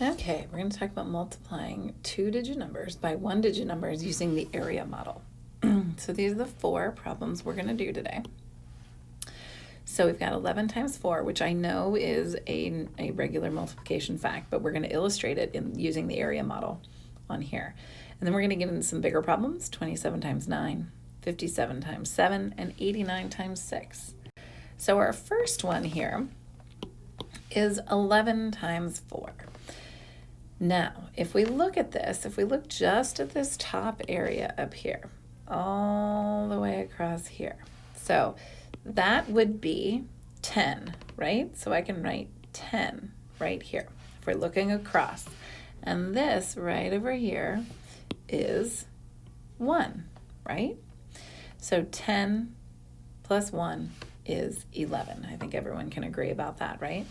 Okay, we're going to talk about multiplying two-digit numbers by one-digit numbers using the area model. So these are the 4 problems we're going to do today. So we've got 11 times 4, which I know is a regular multiplication fact, but we're going to illustrate it using the area model on here. And then we're going to get into some bigger problems, 27 times 9, 57 times 7, and 89 times 6. So our first one here is 11 times 4. Now, if we look at this, if we look just at this top area up here, all the way across here, so that would be 10, right? So I can write 10 right here if we're looking across. And this right over here is 1, right? So 10 plus 1 is 11. I think everyone can agree about that, right?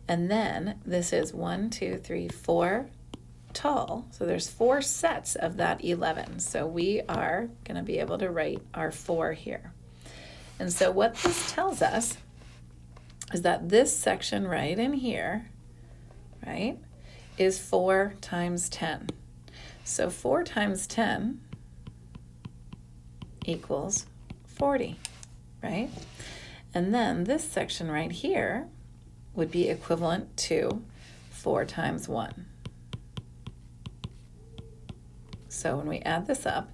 And then this is 1, 2, 3, 4 tall. So there's 4 sets of that 11. So we are going to be able to write our 4 here. And so what this tells us is that this section right in here, right, is 4 times 10. So 4 times 10 equals 40, right? And then this section right here would be equivalent to 4 times 1. So when we add this up,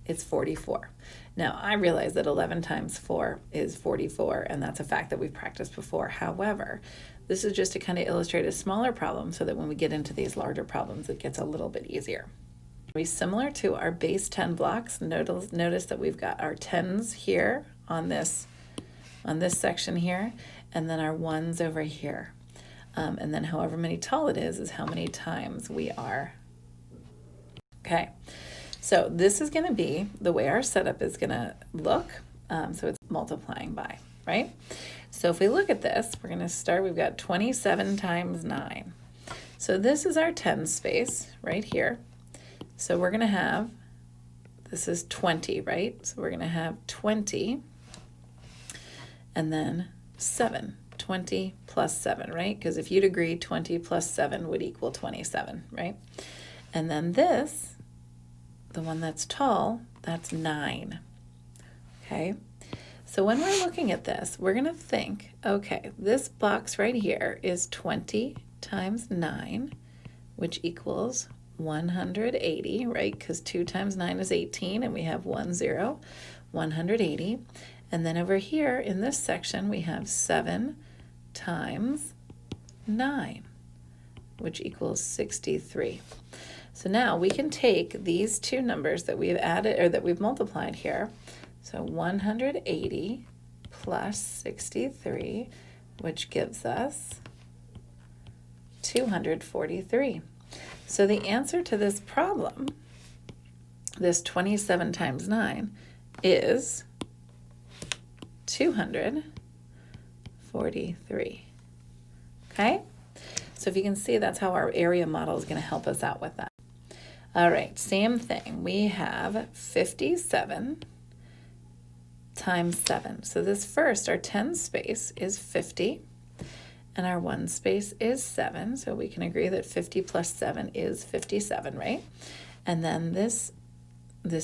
it's 44. Now, I realize that 11 times 4 is 44, and that's a fact that we've practiced before. However, this is just to kind of illustrate a smaller problem so that when we get into these larger problems, it gets a little bit easier. Similar to our base 10 blocks, notice that we've got our 10s here on this section here, and then our 1s over here. And then however many tall it is how many times we are. Okay, so this is going to be the way our setup is going to look. So it's multiplying by, right? So if we look at this, we're going to start, we've got 27 times 9. So this is our 10 space right here. So we're going to have, this is 20, right? So we're going to have 20 and then 7. 20 plus 7, right? Because if you'd agree, 20 plus 7 would equal 27, right? And then this, the one that's tall, that's 9, okay? So when we're looking at this, we're going to think, okay, this box right here is 20 times 9, which equals 180, right? Because 2 times 9 is 18, and we have 1 0, 180. And then over here in this section, we have 7 times 9, which equals 63. So now we can take these two numbers that we've added, or that we've multiplied here. So 180 plus 63, which gives us 243. So the answer to this problem, this 27 times 9, is 243. Okay? So if you can see, that's how our area model is going to help us out with that. All right, same thing. We have 57 times 7. So this first, our 10 space is 50, and our 1 space is 7. So we can agree that 50 plus 7 is 57, right? And then this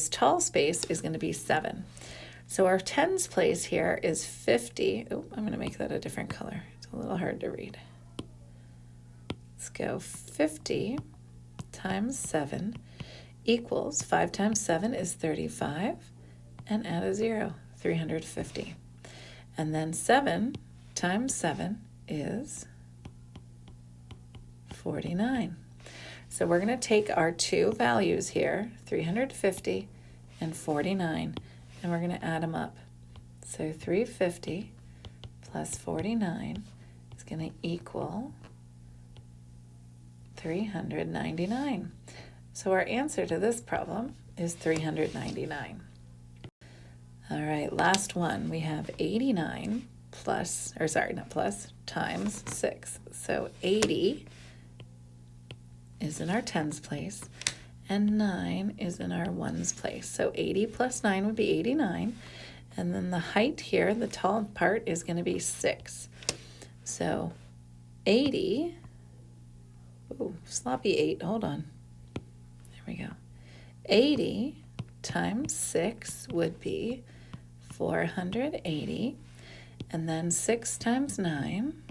tall space is going to be 7. So our tens place here is 50. Oh, I'm going to make that a different color. It's a little hard to read. Let's go 50 times 7 equals 5 times 7 is 35, and add a 0, 350. And then 7 times 7 is 49. So we're going to take our two values here, 350 and 49, and we're going to add them up. So 350 plus 49 is going to equal 399. So our answer to this problem is 399. All right, last one. We have 89 plus, or sorry, not plus, times 6. So 80 is in our tens place, and 9 is in our ones place. So 80 plus 9 would be 89, and then the height here, the tall part, is going to be 6. So 80, sloppy 8, hold on. There we go. 80 times 6 would be 480, and then 6 times 9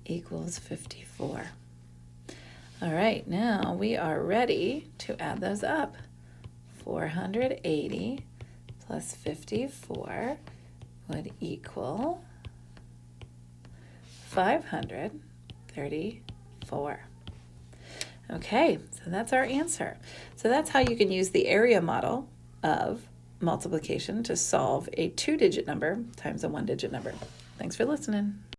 equals 54. All right, now we are ready to add those up. 480 plus 54 would equal 534. Okay, so that's our answer. So that's how you can use the area model of multiplication to solve a 2-digit number times a 1-digit number. Thanks for listening.